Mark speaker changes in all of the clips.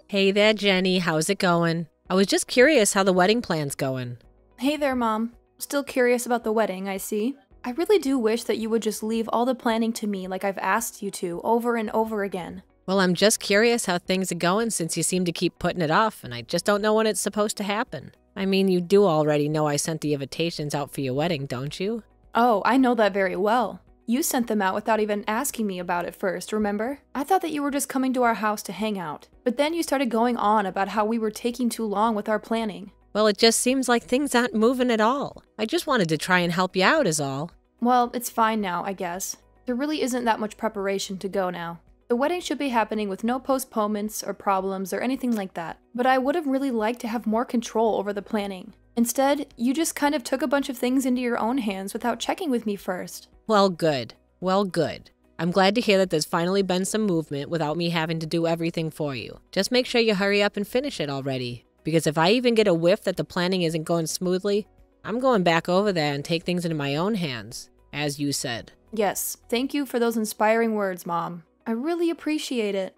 Speaker 1: Hey there, Jenny. How's it going? I was just curious how the wedding plan's going.
Speaker 2: Hey there, Mom. Still curious about the wedding, I see. I really do wish that you would just leave all the planning to me like I've asked you to over and over again.
Speaker 1: Well, I'm just curious how things are going since you seem to keep putting it off, and I just don't know when it's supposed to happen. I mean, you do already know I sent the invitations out for your wedding, don't you?
Speaker 2: Oh, I know that very well. You sent them out without even asking me about it first, remember? I thought that you were just coming to our house to hang out. But then you started going on about how we were taking too long with our planning.
Speaker 1: Well, it just seems like things aren't moving at all. I just wanted to try and help you out is all.
Speaker 2: Well, it's fine now, I guess. There really isn't that much preparation to go now. The wedding should be happening with no postponements or problems or anything like that. But I would have really liked to have more control over the planning. Instead, you just kind of took a bunch of things into your own hands without checking with me first.
Speaker 1: Well, good. Well, good. I'm glad to hear that there's finally been some movement without me having to do everything for you. Just make sure you hurry up and finish it already. Because if I even get a whiff that the planning isn't going smoothly, I'm going back over there and take things into my own hands, as you said.
Speaker 2: Yes, thank you for those inspiring words, Mom. I really appreciate it.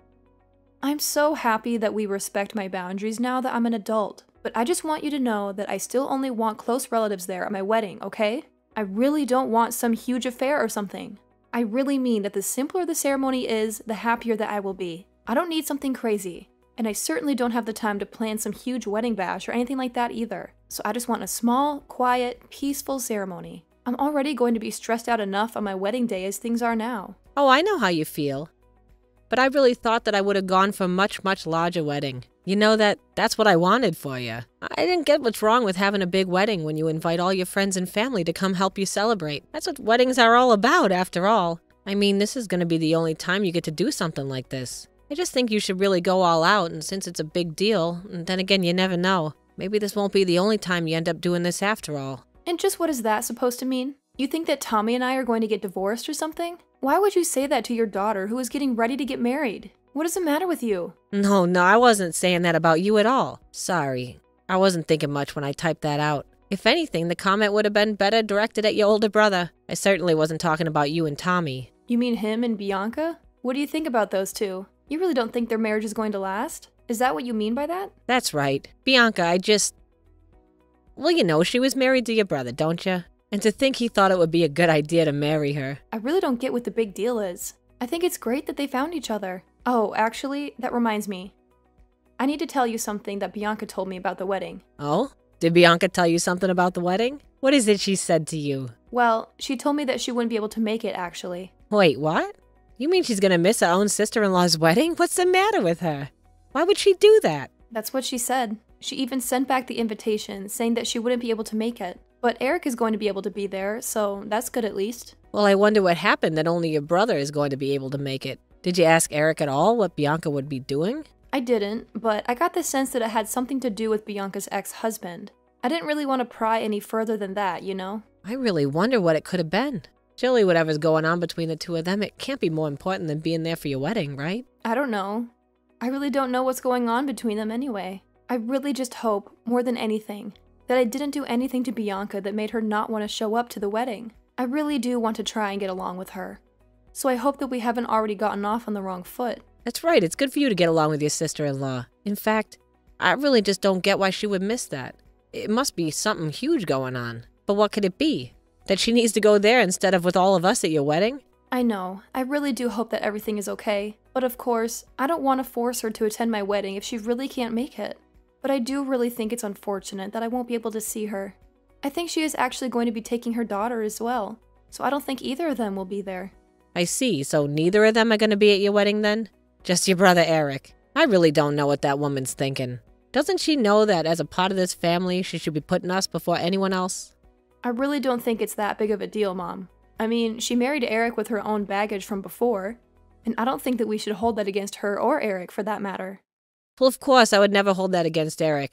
Speaker 2: I'm so happy that we respect my boundaries now that I'm an adult. But I just want you to know that I still only want close relatives there at my wedding, okay? I really don't want some huge affair or something. I really mean that the simpler the ceremony is, the happier that I will be. I don't need something crazy. And I certainly don't have the time to plan some huge wedding bash or anything like that either. So I just want a small, quiet, peaceful ceremony. I'm already going to be stressed out enough on my wedding day as things are now.
Speaker 1: Oh, I know how you feel. But I really thought that I would have gone for a much, much larger wedding. You know that's what I wanted for you. I didn't get what's wrong with having a big wedding when you invite all your friends and family to come help you celebrate. That's what weddings are all about, after all. I mean, this is going to be the only time you get to do something like this. I just think you should really go all out, and since it's a big deal, and then again, you never know. Maybe this won't be the only time you end up doing this after all.
Speaker 2: And just what is that supposed to mean? You think that Tommy and I are going to get divorced or something? Why would you say that to your daughter who is getting ready to get married? What is the matter with you?
Speaker 1: No, I wasn't saying that about you at all. Sorry. I wasn't thinking much when I typed that out. If anything, the comment would have been better directed at your older brother. I certainly wasn't talking about you and Tommy.
Speaker 2: You mean him and Bianca? What do you think about those two? You really don't think their marriage is going to last? Is that what you mean by that?
Speaker 1: That's right. Bianca, Well, you know, she was married to your brother, don't you? And to think he thought it would be a good idea to marry her.
Speaker 2: I really don't get what the big deal is. I think it's great that they found each other. Oh, actually, that reminds me. I need to tell you something that Bianca told me about the wedding.
Speaker 1: Oh? Did Bianca tell you something about the wedding? What is it she said to you?
Speaker 2: Well, she told me that she wouldn't be able to make it, actually.
Speaker 1: Wait, what? You mean she's gonna miss her own sister-in-law's wedding? What's the matter with her? Why would she do that?
Speaker 2: That's what she said. She even sent back the invitation, saying that she wouldn't be able to make it. But Eric is going to be able to be there, so that's good at least.
Speaker 1: Well, I wonder what happened that only your brother is going to be able to make it. Did you ask Eric at all what Bianca would be doing?
Speaker 2: I didn't, but I got the sense that it had something to do with Bianca's ex-husband. I didn't really want to pry any further than that, you know?
Speaker 1: I really wonder what it could have been. Surely whatever's going on between the two of them, it can't be more important than being there for your wedding, right?
Speaker 2: I don't know. I really don't know what's going on between them anyway. I really just hope, more than anything, that I didn't do anything to Bianca that made her not want to show up to the wedding. I really do want to try and get along with her. So I hope that we haven't already gotten off on the wrong foot.
Speaker 1: That's right, it's good for you to get along with your sister-in-law. In fact, I really just don't get why she would miss that. It must be something huge going on. But what could it be? That she needs to go there instead of with all of us at your wedding?
Speaker 2: I know. I really do hope that everything is okay. But of course, I don't want to force her to attend my wedding if she really can't make it. But I do really think it's unfortunate that I won't be able to see her. I think she is actually going to be taking her daughter as well. So I don't think either of them will be there.
Speaker 1: I see, so neither of them are going to be at your wedding then? Just your brother Eric. I really don't know what that woman's thinking. Doesn't she know that as a part of this family, she should be putting us before anyone else?
Speaker 2: I really don't think it's that big of a deal, Mom. I mean, she married Eric with her own baggage from before, and I don't think that we should hold that against her or Eric for that matter.
Speaker 1: Well, of course, I would never hold that against Eric.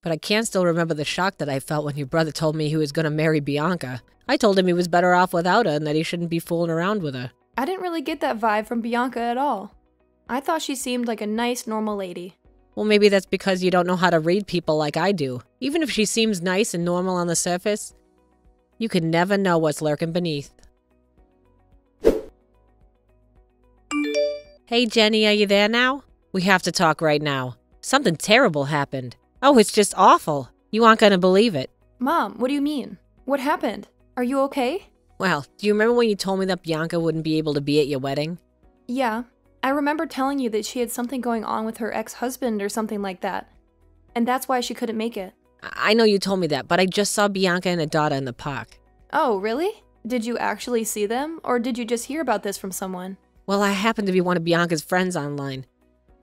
Speaker 1: But I can still remember the shock that I felt when your brother told me he was going to marry Bianca. I told him he was better off without her and that he shouldn't be fooling around with her.
Speaker 2: I didn't really get that vibe from Bianca at all. I thought she seemed like a nice, normal lady.
Speaker 1: Well, maybe that's because you don't know how to read people like I do. Even if she seems nice and normal on the surface, you could never know what's lurking beneath. Hey, Jenny, are you there now? We have to talk right now. Something terrible happened. Oh, it's just awful. You aren't gonna believe it.
Speaker 2: Mom, what do you mean? What happened? Are you okay?
Speaker 1: Well, do you remember when you told me that Bianca wouldn't be able to be at your wedding?
Speaker 2: Yeah. I remember telling you that she had something going on with her ex-husband or something like that. And that's why she couldn't make it.
Speaker 1: I know you told me that, but I just saw Bianca and her daughter in the park.
Speaker 2: Oh, really? Did you actually see them, or did you just hear about this from someone?
Speaker 1: Well, I happened to be one of Bianca's friends online.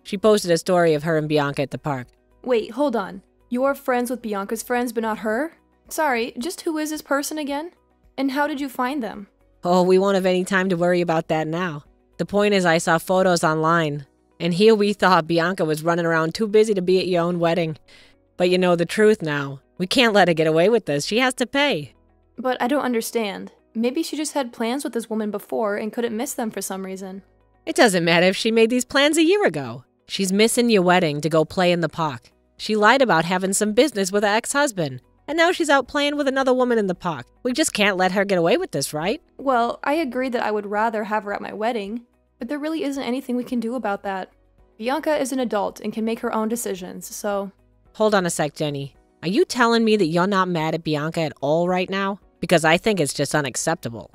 Speaker 1: She posted a story of her and Bianca at the park.
Speaker 2: Wait, hold on. You're friends with Bianca's friends, but not her? Sorry, just who is this person again? And how did you find them?
Speaker 1: Oh, we won't have any time to worry about that now. The point is I saw photos online, and here we thought Bianca was running around too busy to be at your own wedding. But you know the truth now. We can't let her get away with this. She has to pay.
Speaker 2: But I don't understand. Maybe she just had plans with this woman before and couldn't miss them for some reason.
Speaker 1: It doesn't matter if she made these plans a year ago. She's missing your wedding to go play in the park. She lied about having some business with her ex-husband, and now she's out playing with another woman in the park. We just can't let her get away with this, right?
Speaker 2: Well, I agree that I would rather have her at my wedding, but there really isn't anything we can do about that. Bianca is an adult and can make her own decisions, so...
Speaker 1: Hold on a sec, Jenny. Are you telling me that you're not mad at Bianca at all right now? Because I think it's just unacceptable.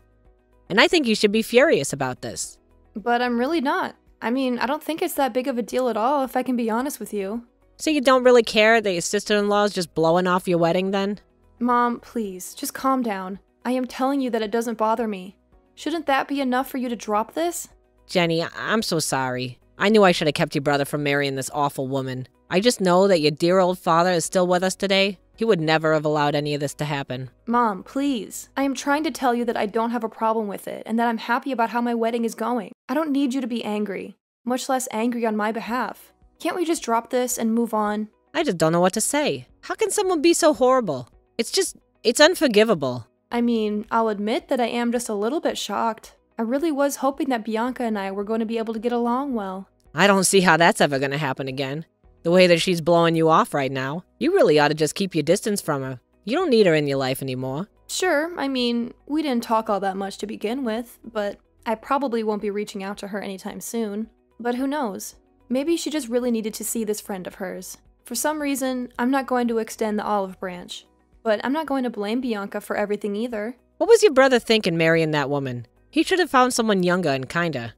Speaker 1: And I think you should be furious about this.
Speaker 2: But I'm really not. I mean, I don't think it's that big of a deal at all, if I can be honest with you.
Speaker 1: So you don't really care that your sister-in-law is just blowing off your wedding then?
Speaker 2: Mom, please, just calm down. I am telling you that it doesn't bother me. Shouldn't that be enough for you to drop this?
Speaker 1: Jenny, I'm so sorry. I knew I should have kept your brother from marrying this awful woman. I just know that your dear old father is still with us today. He would never have allowed any of this to happen.
Speaker 2: Mom, please. I am trying to tell you that I don't have a problem with it and that I'm happy about how my wedding is going. I don't need you to be angry, much less angry on my behalf. Can't we just drop this and move on?
Speaker 1: I just don't know what to say. How can someone be so horrible? It's unforgivable.
Speaker 2: I mean, I'll admit that I am just a little bit shocked. I really was hoping that Bianca and I were going to be able to get along well.
Speaker 1: I don't see how that's ever going to happen again. The way that she's blowing you off right now, you really ought to just keep your distance from her. You don't need her in your life anymore.
Speaker 2: Sure, I mean, we didn't talk all that much to begin with, but I probably won't be reaching out to her anytime soon. But who knows? Maybe she just really needed to see this friend of hers. For some reason, I'm not going to extend the olive branch. But I'm not going to blame Bianca for everything either.
Speaker 1: What was your brother thinking marrying that woman? He should have found someone younger and kinder.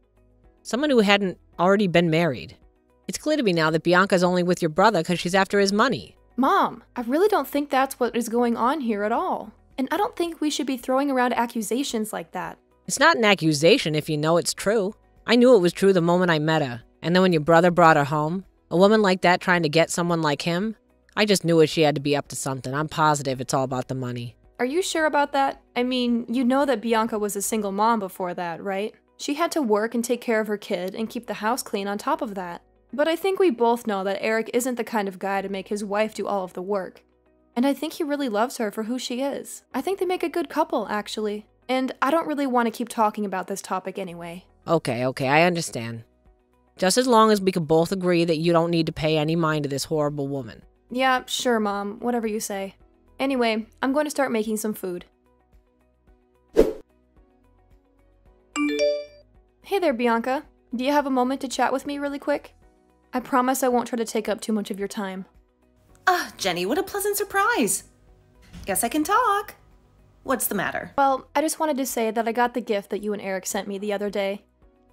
Speaker 1: Someone who hadn't already been married. It's clear to me now that Bianca's only with your brother because she's after his money.
Speaker 2: Mom, I really don't think that's what is going on here at all. And I don't think we should be throwing around accusations like that.
Speaker 1: It's not an accusation if you know it's true. I knew it was true the moment I met her. And then when your brother brought her home, a woman like that trying to get someone like him, I just knew she had to be up to something. I'm positive it's all about the money.
Speaker 2: Are you sure about that? I mean, you know that Bianca was a single mom before that, right? She had to work and take care of her kid and keep the house clean on top of that. But I think we both know that Eric isn't the kind of guy to make his wife do all of the work. And I think he really loves her for who she is. I think they make a good couple, actually. And I don't really want to keep talking about this topic anyway.
Speaker 1: Okay, I understand. Just as long as we can both agree that you don't need to pay any mind to this horrible woman.
Speaker 2: Yeah, sure, Mom. Whatever you say. Anyway, I'm going to start making some food. Hey there, Bianca. Do you have a moment to chat with me really quick? I promise I won't try to take up too much of your time.
Speaker 3: Jenny, what a pleasant surprise. Guess I can talk. What's the matter?
Speaker 2: Well, I just wanted to say that I got the gift that you and Eric sent me the other day.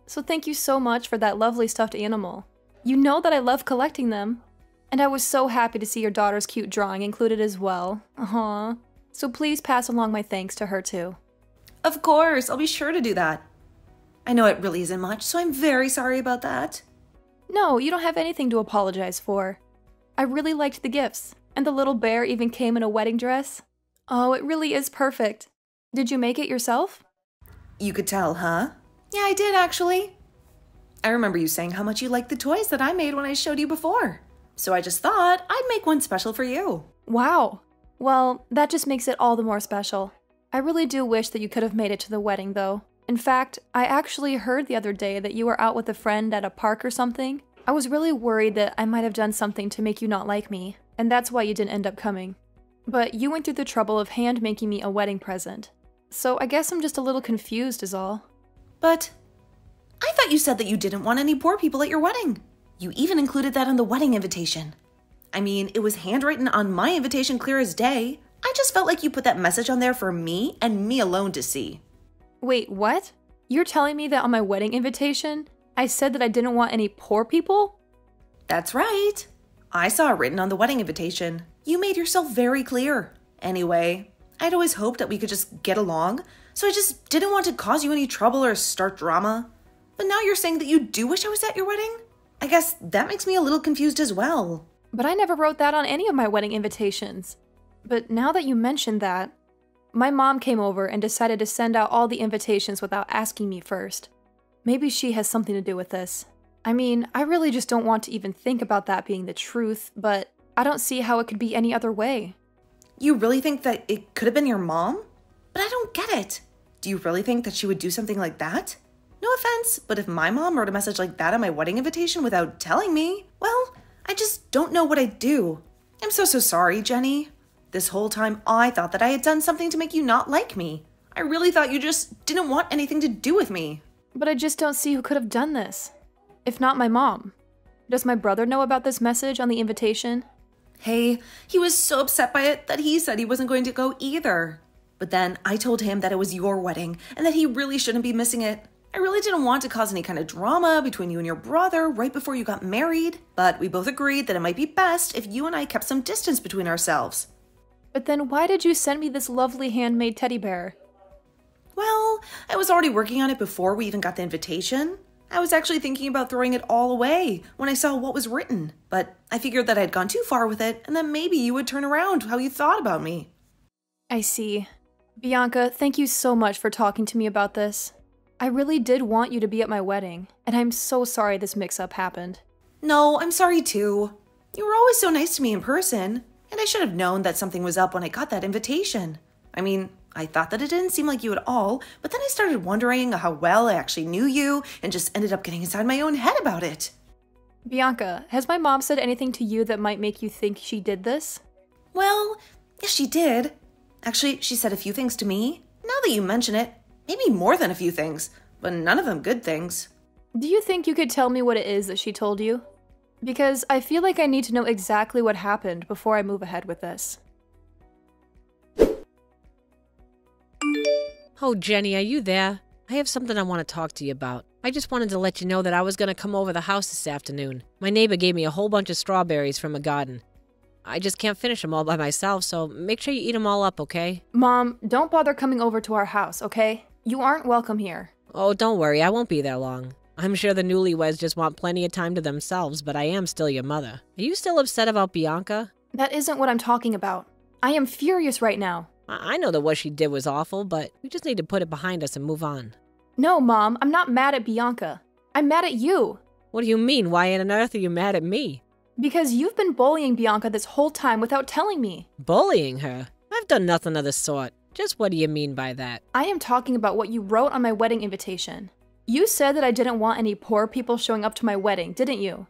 Speaker 2: So thank you so much for that lovely stuffed animal. You know that I love collecting them. And I was so happy to see your daughter's cute drawing included as well. Aww. So please pass along my thanks to her too.
Speaker 3: Of course, I'll be sure to do that. I know it really isn't much, so I'm very sorry about that.
Speaker 2: No, you don't have anything to apologize for. I really liked the gifts, and the little bear even came in a wedding dress. Oh, it really is perfect. Did you make it yourself?
Speaker 3: You could tell, huh? Yeah, I did actually. I remember you saying how much you liked the toys that I made when I showed you before. So I just thought I'd make one special for you.
Speaker 2: Wow. Well, that just makes it all the more special. I really do wish that you could have made it to the wedding, though. In fact, I actually heard the other day that you were out with a friend at a park or something. I was really worried that I might have done something to make you not like me, and that's why you didn't end up coming. But you went through the trouble of hand-making me a wedding present. So I guess I'm just a little confused is all.
Speaker 3: But I thought you said that you didn't want any poor people at your wedding. You even included that on the wedding invitation. I mean, it was handwritten on my invitation clear as day. I just felt like you put that message on there for me and me alone to see.
Speaker 2: Wait, what? You're telling me that on my wedding invitation, I said that I didn't want any poor people?
Speaker 3: That's right. I saw it written on the wedding invitation. You made yourself very clear. Anyway, I'd always hoped that we could just get along, so I just didn't want to cause you any trouble or start drama. But now you're saying that you do wish I was at your wedding? I guess that makes me a little confused as well.
Speaker 2: But I never wrote that on any of my wedding invitations. But now that you mentioned that, my mom came over and decided to send out all the invitations without asking me first. Maybe she has something to do with this. I mean, I really just don't want to even think about that being the truth, but I don't see how it could be any other way.
Speaker 3: You really think that it could have been your mom? But I don't get it. Do you really think that she would do something like that? No offense, but if my mom wrote a message like that on my wedding invitation without telling me, well, I just don't know what I'd do. I'm so sorry, Jenny. This whole time I thought that I had done something to make you not like me. I really thought you just didn't want anything to do with me.
Speaker 2: But I just don't see who could have done this. If not my mom. Does my brother know about this message on the invitation?
Speaker 3: Hey, he was so upset by it that he said he wasn't going to go either. But then I told him that it was your wedding and that he really shouldn't be missing it. I really didn't want to cause any kind of drama between you and your brother right before you got married, but we both agreed that it might be best if you and I kept some distance between ourselves.
Speaker 2: But then why did you send me this lovely handmade teddy bear?
Speaker 3: Well, I was already working on it before we even got the invitation. I was actually thinking about throwing it all away when I saw what was written, but I figured that I'd gone too far with it and that maybe you would turn around how you thought about me.
Speaker 2: I see. Bianca, thank you so much for talking to me about this. I really did want you to be at my wedding, and I'm so sorry this mix-up happened.
Speaker 3: No, I'm sorry too. You were always so nice to me in person, and I should have known that something was up when I got that invitation. I mean, I thought that it didn't seem like you at all, but then I started wondering how well I actually knew you and just ended up getting inside my own head about it.
Speaker 2: Bianca, has my mom said anything to you that might make you think she did this?
Speaker 3: Well, yes, she did. Actually, she said a few things to me. Now that you mention it, maybe more than a few things, but none of them good things.
Speaker 2: Do you think you could tell me what it is that she told you? Because I feel like I need to know exactly what happened before I move ahead with this.
Speaker 1: Oh, Jenny, are you there? I have something I want to talk to you about. I just wanted to let you know that I was going to come over the house this afternoon. My neighbor gave me a whole bunch of strawberries from a garden. I just can't finish them all by myself, so make sure you eat them all up, okay?
Speaker 2: Mom, don't bother coming over to our house, okay? You aren't welcome here.
Speaker 1: Oh, don't worry, I won't be there long. I'm sure the newlyweds just want plenty of time to themselves, but I am still your mother. Are you still upset about Bianca?
Speaker 2: That isn't what I'm talking about. I am furious right now.
Speaker 1: I know that what she did was awful, but we just need to put it behind us and move on.
Speaker 2: No, Mom, I'm not mad at Bianca. I'm mad at you.
Speaker 1: What do you mean? Why on earth are you mad at me?
Speaker 2: Because you've been bullying Bianca this whole time without telling me.
Speaker 1: Bullying her? I've done nothing of the sort. Just what do you mean by that?
Speaker 2: I am talking about what you wrote on my wedding invitation. You said that I didn't want any poor people showing up to my wedding, didn't you?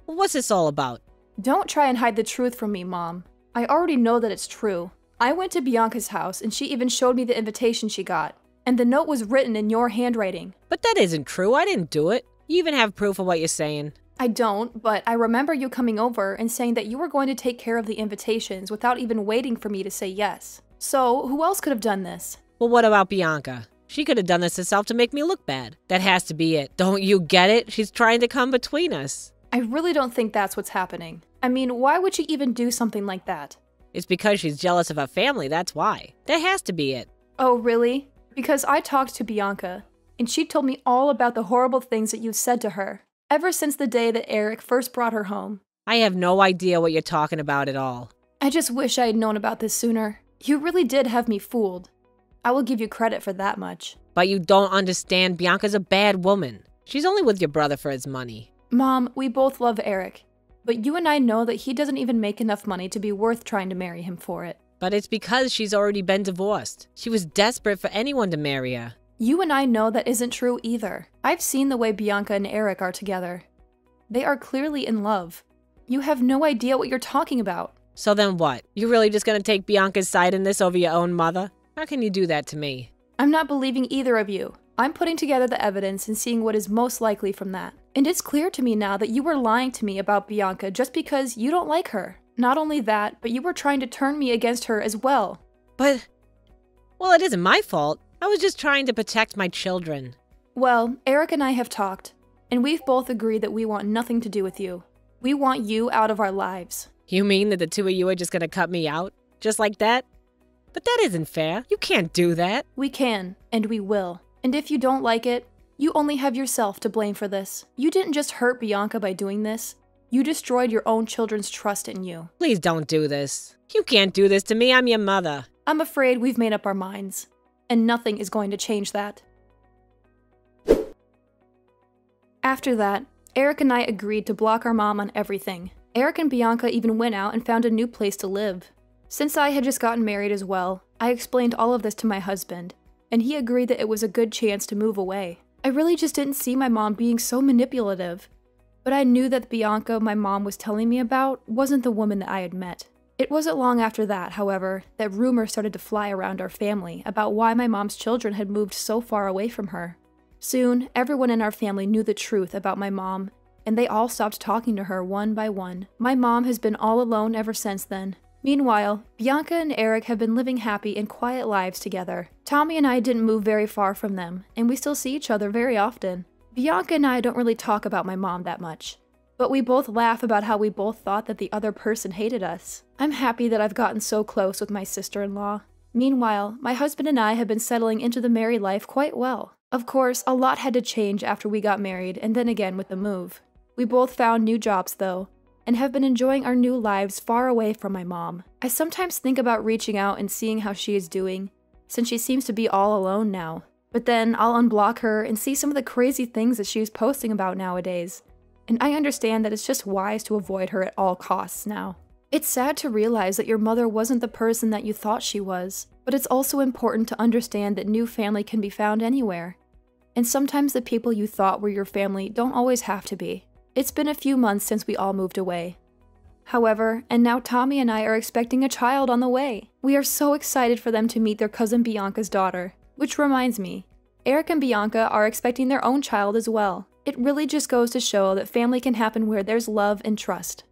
Speaker 1: What's this all about?
Speaker 2: Don't try and hide the truth from me, Mom. I already know that it's true. I went to Bianca's house and she even showed me the invitation she got. And the note was written in your handwriting.
Speaker 1: But that isn't true. I didn't do it. You even have proof of what you're saying.
Speaker 2: I don't, but I remember you coming over and saying that you were going to take care of the invitations without even waiting for me to say yes. So, who else could have done this?
Speaker 1: Well, what about Bianca? She could have done this herself to make me look bad. That has to be it. Don't you get it? She's trying to come between us.
Speaker 2: I really don't think that's what's happening. I mean, why would she even do something like that?
Speaker 1: It's because she's jealous of her family, that's why. That has to be it.
Speaker 2: Oh, really? Because I talked to Bianca, and she told me all about the horrible things that you've said to her, ever since the day that Eric first brought her home.
Speaker 1: I have no idea what you're talking about at all.
Speaker 2: I just wish I had known about this sooner. You really did have me fooled. I will give you credit for that much.
Speaker 1: But you don't understand. Bianca's a bad woman. She's only with your brother for his money.
Speaker 2: Mom, we both love Eric. But you and I know that he doesn't even make enough money to be worth trying to marry him for it.
Speaker 1: But it's because she's already been divorced. She was desperate for anyone to marry her.
Speaker 2: You and I know that isn't true either. I've seen the way Bianca and Eric are together. They are clearly in love. You have no idea what you're talking about.
Speaker 1: So then what? You're really just gonna take Bianca's side in this over your own mother? How can you do that to me?
Speaker 2: I'm not believing either of you. I'm putting together the evidence and seeing what is most likely from that. And it's clear to me now that you were lying to me about Bianca just because you don't like her. Not only that, but you were trying to turn me against her as well.
Speaker 1: But, well, it isn't my fault. I was just trying to protect my children.
Speaker 2: Well, Eric and I have talked, and we've both agreed that we want nothing to do with you. We want you out of our lives.
Speaker 1: You mean that the two of you are just gonna cut me out? Just like that? But that isn't fair. You can't do that.
Speaker 2: We can, and we will. And if you don't like it, you only have yourself to blame for this. You didn't just hurt Bianca by doing this. You destroyed your own children's trust in you.
Speaker 1: Please don't do this. You can't do this to me. I'm your mother.
Speaker 2: I'm afraid we've made up our minds, and nothing is going to change that. After that, Eric and I agreed to block our mom on everything. Eric and Bianca even went out and found a new place to live. Since I had just gotten married as well, I explained all of this to my husband, and he agreed that it was a good chance to move away. I really just didn't see my mom being so manipulative, but I knew that Bianca my mom was telling me about wasn't the woman that I had met. It wasn't long after that, however, that rumors started to fly around our family about why my mom's children had moved so far away from her. Soon, everyone in our family knew the truth about my mom, and they all stopped talking to her one by one. My mom has been all alone ever since then. Meanwhile, Bianca and Eric have been living happy and quiet lives together. Tommy and I didn't move very far from them, and we still see each other very often. Bianca and I don't really talk about my mom that much, but we both laugh about how we both thought that the other person hated us. I'm happy that I've gotten so close with my sister-in-law. Meanwhile, my husband and I have been settling into the married life quite well. Of course, a lot had to change after we got married and then again with the move. We both found new jobs though, and have been enjoying our new lives far away from my mom. I sometimes think about reaching out and seeing how she is doing, since she seems to be all alone now. But then I'll unblock her and see some of the crazy things that she is posting about nowadays. And I understand that it's just wise to avoid her at all costs now. It's sad to realize that your mother wasn't the person that you thought she was, but it's also important to understand that new family can be found anywhere. And sometimes the people you thought were your family don't always have to be. It's been a few months since we all moved away. However, and now Tommy and I are expecting a child on the way. We are so excited for them to meet their cousin Bianca's daughter. Which reminds me, Eric and Bianca are expecting their own child as well. It really just goes to show that family can happen where there's love and trust.